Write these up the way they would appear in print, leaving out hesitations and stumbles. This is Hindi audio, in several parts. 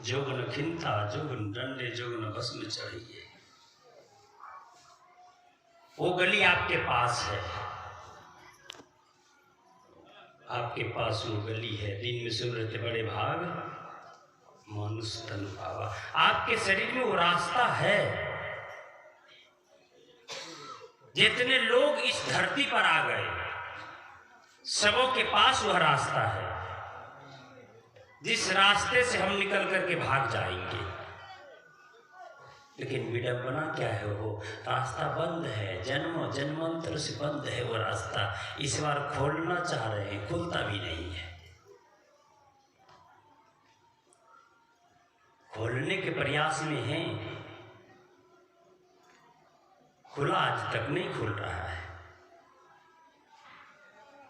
जोगन खिंता जोगन डंडे जोगन भस्म चढ़िए। वो गली आपके पास है, आपके पास वो गली है। दिन में सूरत बड़े भाग मानुष तन पावा। आपके शरीर में वो रास्ता है। जितने लोग इस धरती पर आ गए सबों के पास वह रास्ता है, जिस रास्ते से हम निकल करके भाग जाएंगे। लेकिन विडंबना क्या है, वो रास्ता बंद है, जन्मों जन्मांतर से बंद है वो रास्ता। इस बार खोलना चाह रहे हैं, खुलता भी नहीं है। खोलने के प्रयास में हैं, खुला आज तक नहीं खुल रहा है।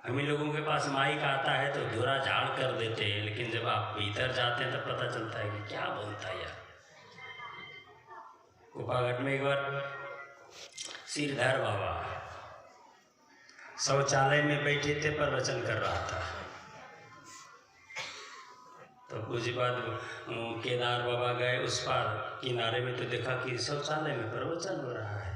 हम लोगों के पास माइक आता है तो धुरा झाड़ कर देते हैं, लेकिन जब आप भीतर जाते हैं तो पता चलता है कि क्या बोलता है यार। कुपाघाट में एक बार सिरधर बाबा शौचालय में बैठे थे, प्रवचन कर रहा था। तो कुछ बाद केदार बाबा गए उस पार किनारे में, तो देखा कि शौचालय में प्रवचन हो रहा है।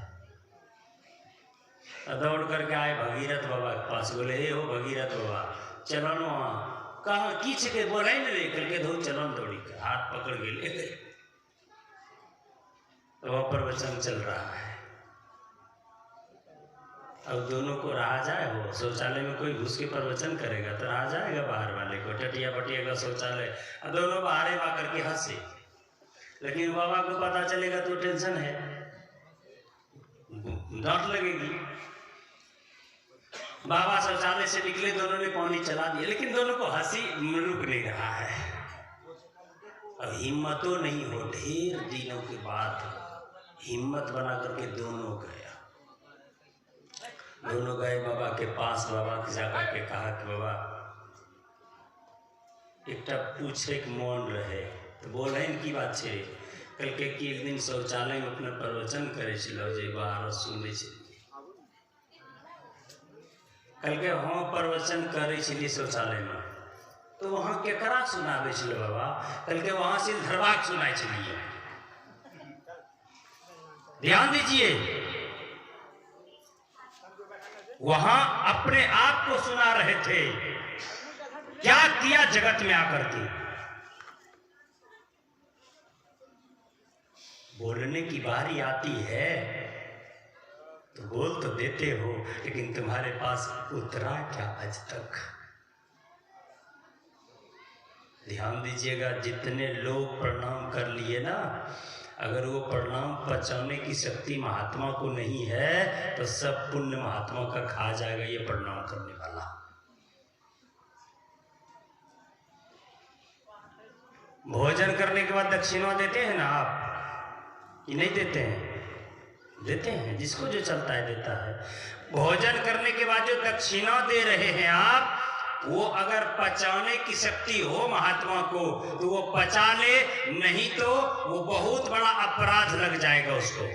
दौड़ करके आए भगीरथ बाबा के पास, बोले हे हो भगीरथ बाबा, चलो न वहाँ। कहाँ खींच के बोला ही नहीं, करके धो चलो दौड़ी के हाथ पकड़ के ले गए। तो वह प्रवचन चल रहा है। अब दोनों को रहा जाए, हो शौचालय में कोई घुस के प्रवचन करेगा तो रहा जाएगा बाहर वाले को, टटिया पटिया का शौचालय। दोनों बाहर आ करके हंसे, लेकिन बाबा को पता चलेगा तो टेंशन है, डांट लगेगी। बाबा शौचालय से निकले, दोनों ने पानी चला दिया, लेकिन दोनों को हंसी रुक नहीं रहा है। अब हिम्मतों नहीं हो, ढेर दिनों के बाद हिम्मत बना करके दोनों गया। दोनों गए बाबा के पास। बाबा के जाकर के कहा कि बाबा एक पूछे कि मौन रहे, तो बोल है इनकी बात छे। कल के कि एक दिन शौचालय में अपना प्रवचन करे चलो जे बाहर सुने चलिए। कल के हाँ प्रवचन करे चलिए शौचालय में, तो वहाँ केकरा सुनावे चलो बाबा? कल के वहाँ से धरवाक सुनाए चलिए। ध्यान दीजिए, वहां अपने आप को सुना रहे थे, क्या किया जगत में आकर के। बोलने की बारी आती है तो बोल तो देते हो, लेकिन तुम्हारे पास उतरा क्या आज तक? ध्यान दीजिएगा, जितने लोग प्रणाम कर लिए ना, अगर वो प्रणाम पचाने की शक्ति महात्मा को नहीं है तो सब पुण्य महात्मा का खा जाएगा ये प्रणाम करने वाला। भोजन करने के बाद दक्षिणा देते हैं ना आप, कि नहीं देते हैं? देते हैं, जिसको जो चलता है देता है। भोजन करने के बाद जो दक्षिणा दे रहे हैं आप, वो अगर पचाने की शक्ति हो महात्मा को तो वो पचा ले, नहीं तो वो बहुत बड़ा अपराध लग जाएगा उसको।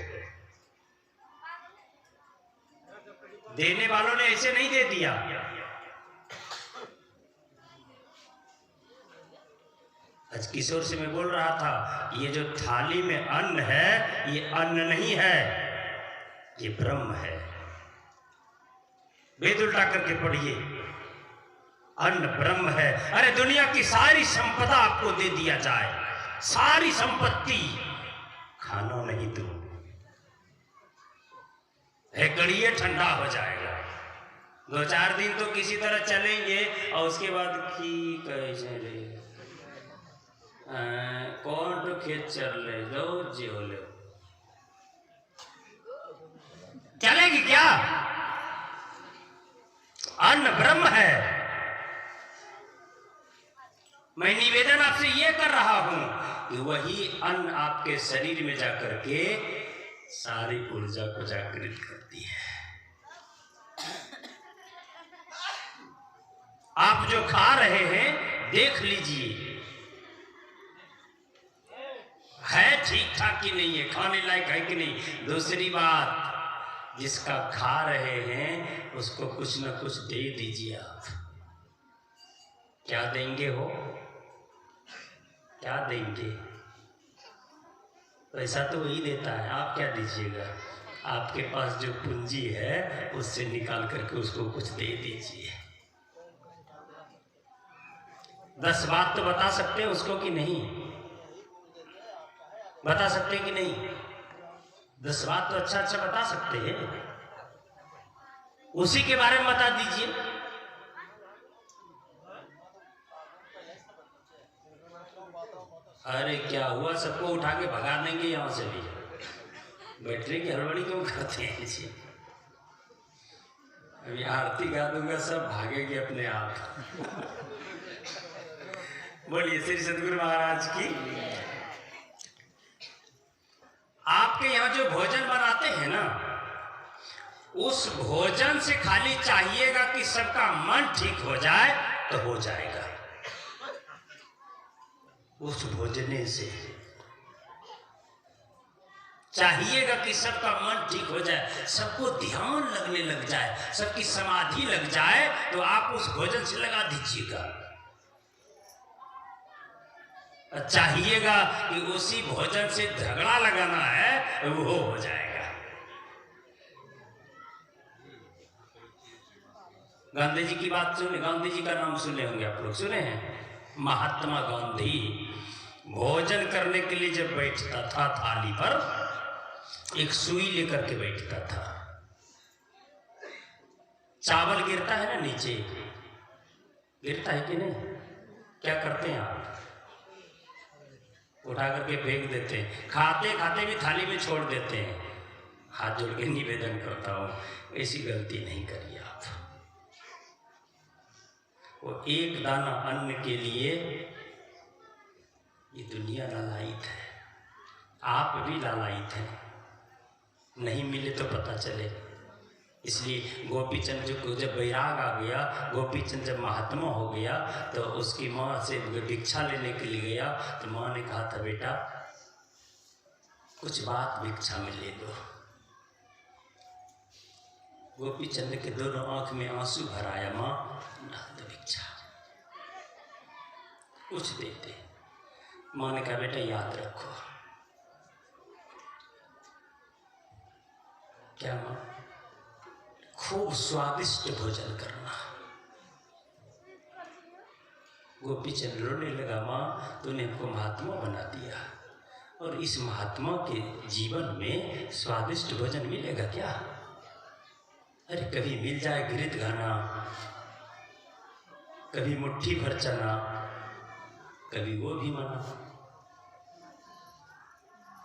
देने वालों ने ऐसे नहीं दे दिया। आज किशोर से मैं बोल रहा था, ये जो थाली में अन्न है ये अन्न नहीं है, ये ब्रह्म है। वेद उल्टा करके पढ़िए, अन्न ब्रह्म है। अरे दुनिया की सारी संपदा आपको दे दिया जाए, सारी संपत्ति, खाना नहीं दो, एक घड़िए ठंडा हो जाएगा। 2-4 दिन तो किसी तरह चलेंगे और उसके बाद की कैसे ले कौन तो खेत चल ले लो जी हो ले, चलेगी क्या? अन्न ब्रह्म है। मैं निवेदन आपसे ये कर रहा हूं कि वही अन्न आपके शरीर में जाकर के सारी ऊर्जा को जागृत करती है। आप जो खा रहे हैं देख लीजिए है ठीक ठाक कि नहीं है, खाने लायक है कि नहीं। दूसरी बात, जिसका खा रहे हैं उसको कुछ न कुछ दे दीजिए। आप क्या देंगे हो? क्या देंगे? पैसा तो वही देता है, आप क्या दीजिएगा? आपके पास जो पूंजी है उससे निकाल करके उसको कुछ दे दीजिए। 10 बात तो बता सकते हैं उसको कि नहीं? बता सकते हैं कि नहीं? 10 बात तो अच्छा अच्छा बता सकते हैं, उसी के बारे में बता दीजिए। अरे क्या हुआ, सबको उठा के भगा देंगे यहां से भी। बैटरी की हड़बड़ी क्यों करते हैं जी? अभी आरती गा दूंगा, सब भागेंगे अपने आप। बोलिए श्री सदगुरु महाराज की। आपके यहाँ जो भोजन बनाते हैं ना, उस भोजन से खाली चाहिएगा कि सबका मन ठीक हो जाए तो हो जाएगा। उस भोजने से चाहिएगा कि सबका मन ठीक हो जाए, सबको ध्यान लगने लग जाए, सबकी समाधि लग जाए, तो आप उस भोजन से लगा दीजिएगा। चाहिएगा कि उसी भोजन से झगड़ा लगाना है, वो हो जाएगा। गांधी जी की बात सुने, गांधी जी का नाम सुने होंगे आप लोग, सुने हैं? महात्मा गांधी भोजन करने के लिए जब बैठता था थाली पर, एक सुई लेकर के बैठता था। चावल गिरता है ना नीचे, गिरता है कि नहीं? क्या करते हैं आप? उठा करके फेंक देते हैं, खाते खाते भी थाली में छोड़ देते हैं। हाथ जोड़ के निवेदन करता हूं, ऐसी गलती नहीं करिए आप। वो एक दाना अन्न के लिए ये दुनिया लालायित है, आप भी लालायित हैं। नहीं मिले तो पता चले। इसलिए गोपीचंद जो जब वैराग आ गया, गोपीचंद जब महात्मा हो गया, तो उसकी माँ से भिक्षा लेने के लिए गया, तो माँ ने कहा था, बेटा कुछ बात भिक्षा में ले दो। गोपीचंद के दोनों आंख में आंसू भर आया, माँ डाल दो भिक्षा, कुछ देते। माँ ने कहा, बेटा याद रखो। क्या माँ? खूब स्वादिष्ट भोजन करना। गोपीचंद रोने लगा, माँ तूने हमको महात्मा बना दिया, और इस महात्मा के जीवन में स्वादिष्ट भोजन मिलेगा क्या? अरे कभी मिल जाए घृत गाना, कभी मुट्ठी भर चना, कभी वो भी मना।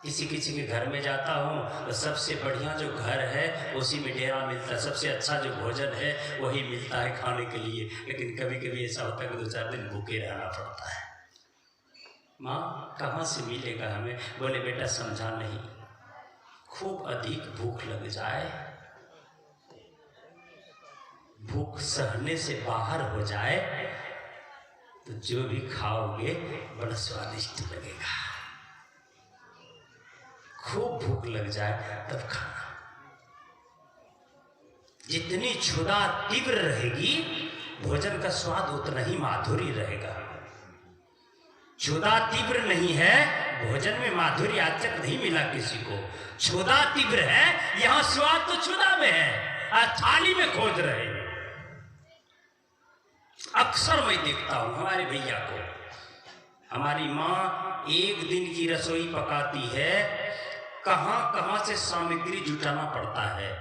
किसी किसी के घर में जाता हूँ तो सबसे बढ़िया जो घर है उसी में डेरा मिलता है, सबसे अच्छा जो भोजन है वही मिलता है खाने के लिए। लेकिन कभी कभी ऐसा होता है कि 2-4 दिन भूखे रहना पड़ता है। माँ कहाँ से मिलेगा हमें? बोले बेटा समझा नहीं, खूब अधिक भूख लग जाए, भूख सहने से बाहर हो जाए, तो जो भी खाओगे बड़ा स्वादिष्ट लगेगा। खूब भूख लग जाए तब खाना। जितनी क्षुधा तीव्र रहेगी, भोजन का स्वाद उतना ही माधुरी रहेगा। क्षुधा तीव्र नहीं है, भोजन में माधुरी आज तक नहीं मिला किसी को। क्षुधा तीव्र है, यहां स्वाद तो क्षुधा में है, थाली में खोज रहे। अक्सर मैं देखता हूं हमारे भैया को, हमारी माँ एक दिन की रसोई पकाती है, कहां कहां से सामग्री जुटाना पड़ता है।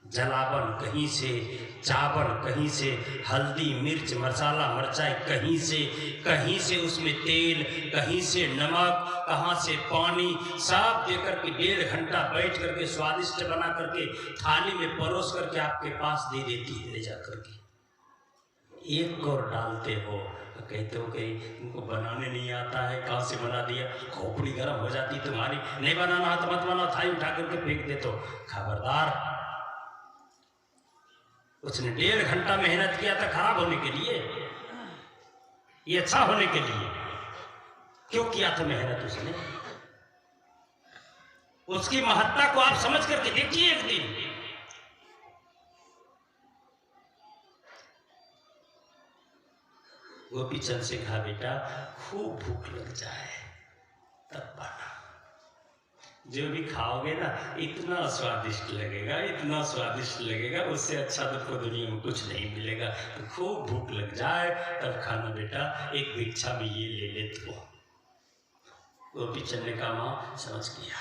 जलावन कहीं से, चावल कहीं से, हल्दी मिर्च मसाला मरचाई कहीं से उसमें तेल, कहीं से नमक, कहां से पानी, सब देकर के 1.5 घंटा बैठ करके स्वादिष्ट बना करके थाली में परोस करके आपके पास दे देती है। ले जा करके एक कौर डालते हो तो कहते हो कि उनको बनाने नहीं आता है, कहाँ से बना दिया, खोपड़ी गर्म हो जाती तुम्हारी, नहीं बनाना तो मत बनाओ, थाली उठा करके फेंक दे। तो खबरदार, उसने 1.5 घंटा मेहनत किया था खराब होने के लिए, ये अच्छा होने के लिए क्यों किया था मेहनत उसने? उसकी महत्ता को आप समझ करके देखिए एक दिन। गोपीचंद से कहा, बेटा खूब भूख लग जाए तब पाना, जो भी खाओगे ना इतना स्वादिष्ट लगेगा, इतना स्वादिष्ट लगेगा, उससे अच्छा तुमको दुनिया में कुछ नहीं मिलेगा। तो खूब भूख लग जाए तब खाना बेटा, एक भिक्षा में ये ले ले तू। गोपीचंद ने कहा, माँ समझ गया।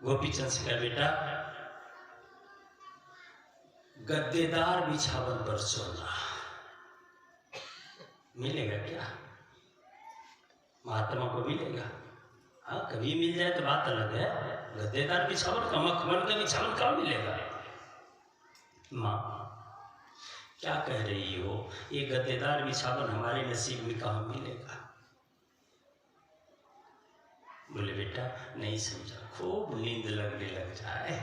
गोपीचंद से कहा, बेटा गद्देदार बिछावन पर सोना मिलेगा क्या? महात्मा को मिलेगा? हाँ, कभी मिल जाए तो बात अलग है। गद्देदार बिछावन का, मखमल का बिछावन कहाँ मिलेगा? माँ क्या कह रही हो? ये गद्देदार बिछावन हमारे नसीब में कहाँ मिलेगा? बोले, बेटा नहीं समझा, खूब नींद लगने लग जाए,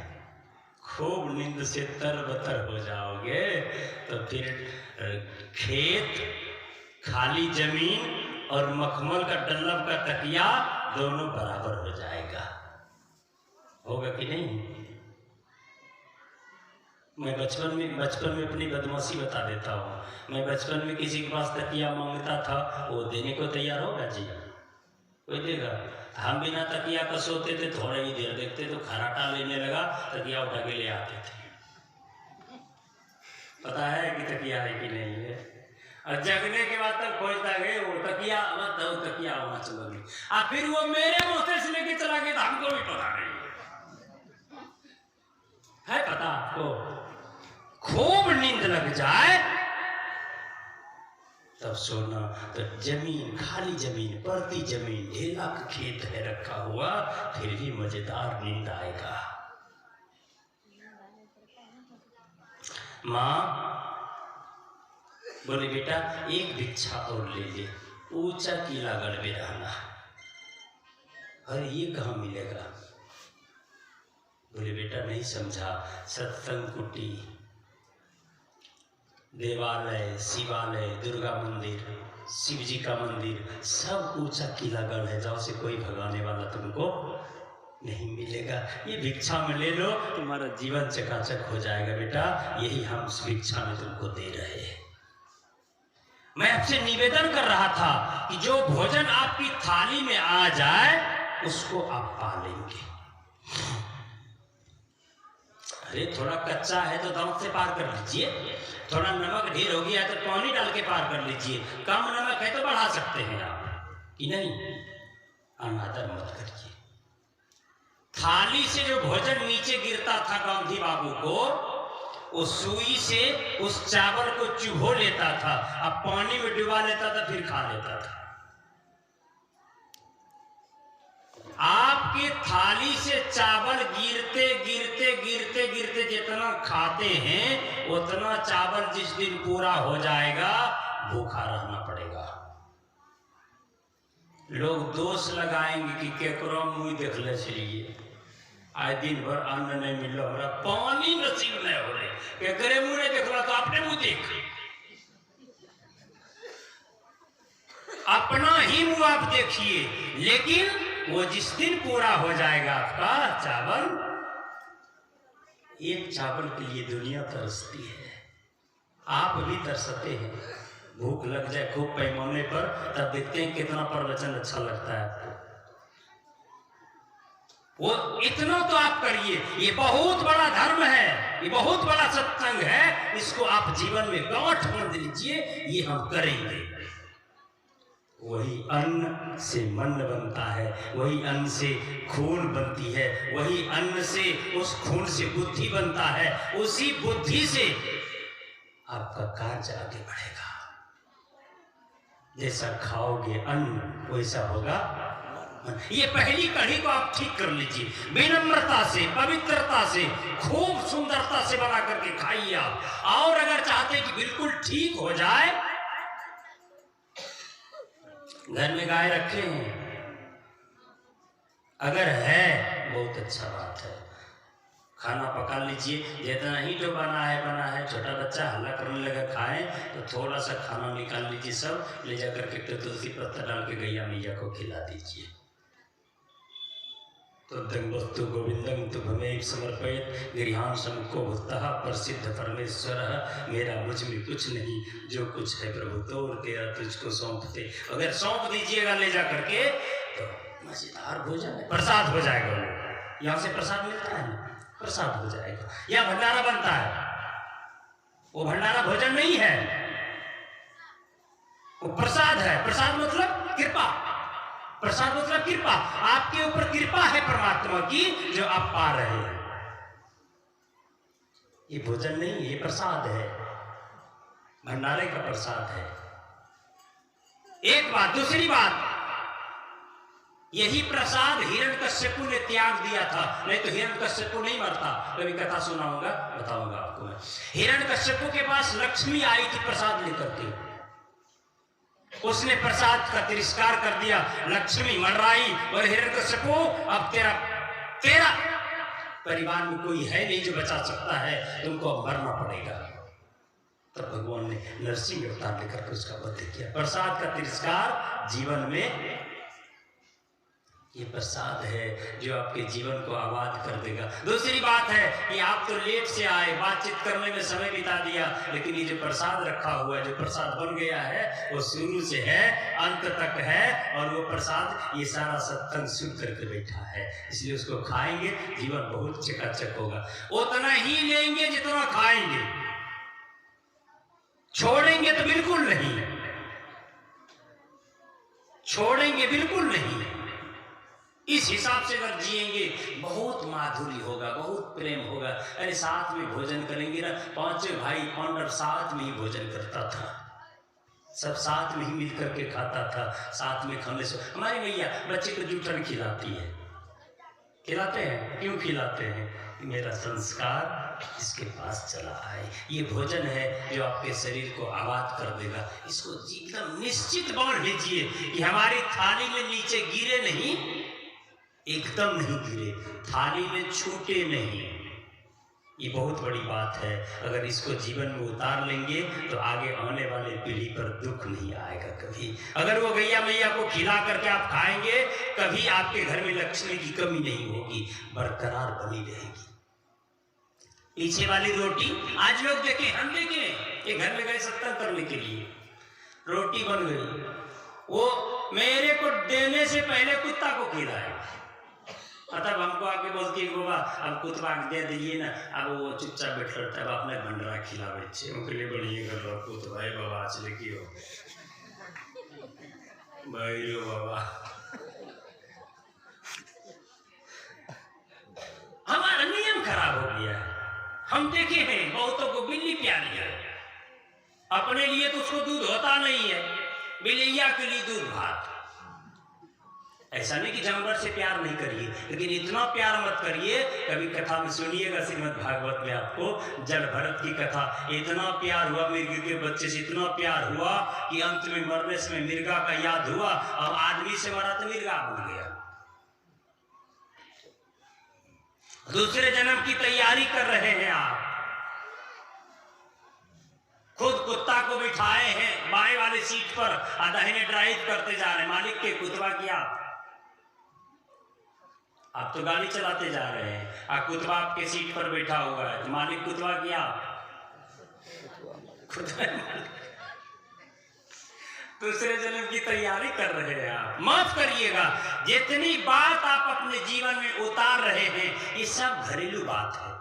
खूब नींद से तरबतर हो जाओगे तो फिर खेत, खाली जमीन और मखमल का डल्लब का तकिया दोनों बराबर हो जाएगा। होगा कि नहीं? मैं बचपन में अपनी बदमाशी बता देता हूँ। मैं बचपन में किसी के पास तकिया मांगता था, वो देने को तैयार होगा जी? कोई देगा? हम बिना तकिया का सोते थे, थोड़ी ही देर देखते तो खराटा लेने लगा, तकिया उठा के ले आते थे। पता है कि तकिया है कि नहीं है? और जगने के बाद तक खोजता गए वो तकिया, तकिया होना चला गया। फिर वो मेरे मोहते से लेके चला गया, हमको भी पता नहीं है। पता आपको? खूब नींद लग जाए तब सोना, तो जमीन, खाली जमीन, पड़ती जमीन, ढेला का खेत है रखा हुआ, फिर भी मजेदार नींद आएगा। माँ बोले, बेटा एक भिक्षा और ले ले, ऊंचा किला गढ़ में रहना। अरे ये कहाँ मिलेगा? बोले, बेटा नहीं समझा, सत्संग कुटी, देवालय, शिवालय, दुर्गा मंदिर, शिव जी का मंदिर, सब ऊंचा किला गढ़ है, जहाँ से कोई भगाने वाला तुमको नहीं मिलेगा। ये भिक्षा में ले लो, तुम्हारा जीवन चकाचक हो जाएगा बेटा। यही हम उस भिक्षा में तुमको दे रहे हैं। मैं आपसे निवेदन कर रहा था कि जो भोजन आपकी थाली में आ जाए उसको आप पा लेंगे। अरे थोड़ा कच्चा है तो दांत से पार कर लीजिए, थोड़ा नमक ढेर हो गया है तो पानी डाल के पार कर लीजिए, कम नमक है तो बढ़ा सकते हैं आप, कि नहीं? अनादर मत करिए। थाली से जो भोजन नीचे गिरता था गांधी बाबू को, उस सुई से उस चावल को चुभो लेता था, अब पानी में डुबा लेता था, फिर खा लेता था। आपके थाली से चावल गिरते गिरते गिरते गिरते जितना खाते हैं उतना चावल जिस दिन पूरा हो जाएगा भूखा रहना पड़ेगा। लोग दोष लगाएंगे कि केकरो मुँह देख ले चलिए, आज दिन भर अन्न नहीं मिल रहा, हमारा पानी नसीब नहीं हो रहे, केकरे मुँह नहीं देख रहा तो अपने मुँह देख, अपना ही मुँह आप देखिए। लेकिन वो जिस दिन पूरा हो जाएगा आपका चावल, एक चावल के लिए दुनिया तरसती है, आप भी तरसते हैं। भूख लग जाए खूब पैमाने पर, तब देखते हैं कितना प्रवचन अच्छा लगता है आपको। वो इतना तो आप करिए, ये बहुत बड़ा धर्म है, ये बहुत बड़ा सत्संग है, इसको आप जीवन में गांठ बांध लीजिए, ये हम करेंगे। वही अन्न से मन बनता है, वही अन्न से खून बनती है, वही अन्न से, उस खून से बुद्धि बनता है, उसी बुद्धि से आपका कार्य आगे बढ़ेगा। जैसा खाओगे अन्न वैसा होगा। ये पहली कड़ी को आप ठीक कर लीजिए, विनम्रता से, पवित्रता से, खूब सुंदरता से बना करके खाइए आप। और अगर चाहते कि बिल्कुल ठीक हो जाए, घर में गाय रखे हैं, अगर है बहुत अच्छा बात है, खाना पका लीजिए, जितना ही जो बना है। छोटा बच्चा हल्ला करने लगा खाएं तो थोड़ा सा खाना निकाल लीजिए, सब ले जाकर के तुलसी पत्ता डाल के गैया मैया को खिला दीजिए। तो वस्तु गोविंदम तुभमेव समर्पयत गृहान समुखो भुक्तः प्रसिद्ध परमेश्वर। मेरा मुझ में कुछ नहीं, जो कुछ है प्रभु तो तेरा तुझको सौंपते। अगर सौंप दीजिएगा ले जा करके तो मजेदार भोजन है, प्रसाद हो जाएगा। यहाँ से प्रसाद मिलता है ना, प्रसाद हो जाएगा। यहाँ भंडारा बनता है, वो भंडारा भोजन नहीं है, वो प्रसाद है। प्रसाद मतलब कृपा, प्रसाद मतलब कृपा। आपके ऊपर कृपा है परमात्मा की जो आप पा रहे हैं। ये भोजन नहीं, ये प्रसाद है, भंडारे का प्रसाद है। एक बात। दूसरी बात, यही प्रसाद हिरण्यकश्यप ने त्याग दिया था, नहीं तो हिरण्यकश्यप नहीं मरता। कभी कथा सुना होगा, बताऊंगा आपको मैं। हिरण्यकश्यप के पास लक्ष्मी आई थी प्रसाद लेकर के, उसने प्रसाद का तिरस्कार कर दिया। लक्ष्मी मंडराई और हिरण्यकश्यप अब तेरा परिवार में कोई है नहीं जो बचा सकता है, तुमको अब मरना पड़ेगा। तब भगवान ने नरसिंह अवतार लेकर के उसका वध किया। प्रसाद का तिरस्कार जीवन में, ये प्रसाद है जो आपके जीवन को आबाद कर देगा। दूसरी बात है कि आप तो लेट से आए, बातचीत करने में समय बिता दिया, लेकिन ये जो प्रसाद रखा हुआ है, जो प्रसाद बन गया है, वो शुरू से है अंत तक है। और वो प्रसाद ये सारा सत्संग सुन करके बैठा है, इसलिए उसको खाएंगे, जीवन बहुत चकाचक होगा। उतना ही लेंगे जितना खाएंगे, छोड़ेंगे तो बिल्कुल नहीं, छोड़ेंगे बिल्कुल नहीं। इस हिसाब से अगर जिएंगे बहुत माधुर्य होगा, बहुत प्रेम होगा। अरे साथ में भोजन करेंगे ना, पांचों भाई पांडव साथ में ही भोजन करता था, सब साथ में ही मिल करके खाता था। साथ में खाने से हमारी मैया बच्चे को जूठन खिलाती है, खिलाते हैं। क्यों खिलाते हैं? मेरा संस्कार इसके पास चला आए। ये भोजन है जो आपके शरीर को आबाद कर देगा। इसको एकदम निश्चित बांध लीजिए कि हमारी थाली में नीचे गिरे नहीं, एकदम नहीं गिरे, थाली में छूटे नहीं। ये बहुत बड़ी बात है। अगर इसको जीवन में उतार लेंगे तो आगे आने वाले पीढ़ी पर दुख नहीं आएगा कभी। अगर वो गैया मैया को खिला करके आप खाएंगे, कभी आपके घर में लक्ष्मी की कमी नहीं होगी, बरकरार बनी रहेगी। पीछे वाली रोटी, आज लोग देखें, हम देखें, ये घर में गए सत्संग करने के लिए, रोटी बन गई, वो मेरे को देने से पहले कुत्ता को खिलाया। तब हमको आके बोलती है बाबा अब कुत्ता दे दीजिए ना, अब वो चुपचाप बैठ करता है, अपने भंडारा खिला बच्चे उनके लिए बढ़िया कर रहा कुत भाई बाबा आज लेके हो भाई रो बाबा। हमारा नियम खराब हो गया है। हम देखे हैं बहुतों को बिल्ली प्यारी है, अपने लिए तो उसको दूध होता नहीं है, बिलैया के लिए दूध भात। ऐसा नहीं कि जानवर से प्यार नहीं करिए, लेकिन इतना प्यार मत करिए। कभी कथा में सुनिएगा श्रीमद् भागवत में आपको जड़ भरत की कथा, इतना प्यार हुआ मृग के बच्चे से, इतना प्यार हुआ कि अंत में मरने से मृगा का याद हुआ। अब आदमी से मरा तो मृगा भूल गया। दूसरे जन्म की तैयारी कर रहे हैं आप, खुद कुत्ता को बिठाए हैं बाएं वाले सीट पर, दाहिने ड्राइव करते जा रहे हैं। मालिक के कुतवा किया, आप तो गाड़ी चलाते जा रहे हैं, कुतवा आपके सीट पर बैठा हुआ है, तो मालिक कुतवा किया, दूसरे जन्म की तैयारी कर रहे हैं आप। माफ करिएगा, जितनी बात आप अपने जीवन में उतार रहे हैं ये सब घरेलू बात है।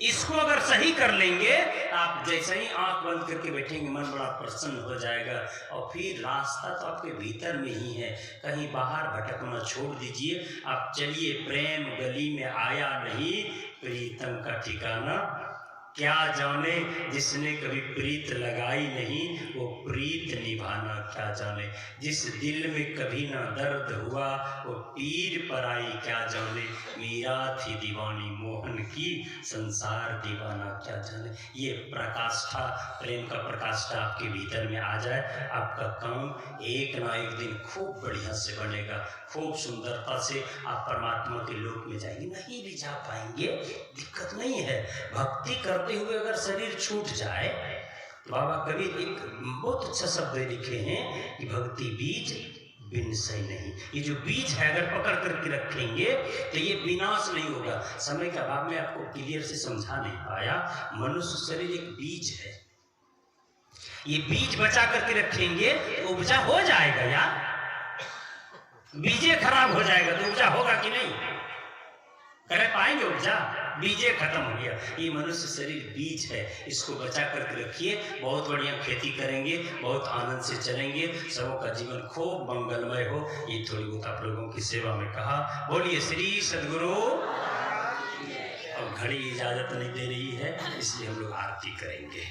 इसको अगर सही कर लेंगे, आप जैसे ही आंख बंद करके बैठेंगे मन बड़ा प्रसन्न हो जाएगा। और फिर रास्ता तो आपके भीतर में ही है, कहीं बाहर भटकना छोड़ दीजिए। आप चलिए, प्रेम गली में आया नहीं, प्रीतम का ठिकाना क्या जाने। जिसने कभी प्रीत लगाई नहीं वो प्रीत निभाना क्या जाने। जिस दिल में कभी ना दर्द हुआ वो पीर पर आई क्या जाने। मीरा थी दीवानी मोहन की, संसार दीवाना क्या जाने। ये प्रकाष्ठा, प्रेम का प्रकाष्ठा आपके भीतर में आ जाए, आपका काम एक ना एक दिन खूब बढ़िया से बनेगा, खूब सुंदरता से आप परमात्मा के लोक में जाएंगे। नहीं भी जा पाएंगे दिक्कत नहीं है, भक्ति करते हुए अगर शरीर छूट जाए, बाबा कबीर एक बहुत अच्छा शब्द लिखे हैं कि भक्ति बीज विनाशई नहीं। ये जो बीज है अगर पकड़ करके रखेंगे तो ये विनाश नहीं होगा। समय के अभाव में आपको क्लियर से समझा नहीं पाया। मनुष्य शरीर एक बीज है, ये बीज बचा करके रखेंगे तो उपजा हो जाएगा यार। बीजे खराब हो जाएगा तो उपजा होगा कि नहीं? कर पाएंगे उपजा? बीजे खत्म हो गया। ये मनुष्य शरीर बीज है, इसको बचा करके रखिए। बहुत बढ़िया खेती करेंगे, बहुत आनंद से चलेंगे, सबों का जीवन खूब मंगलमय हो। ये थोड़ी बहुत आप लोगों की सेवा में कहा। बोलिए श्री सद्गुरु। अब घड़ी इजाजत नहीं दे रही है, इसलिए हम लोग आरती करेंगे।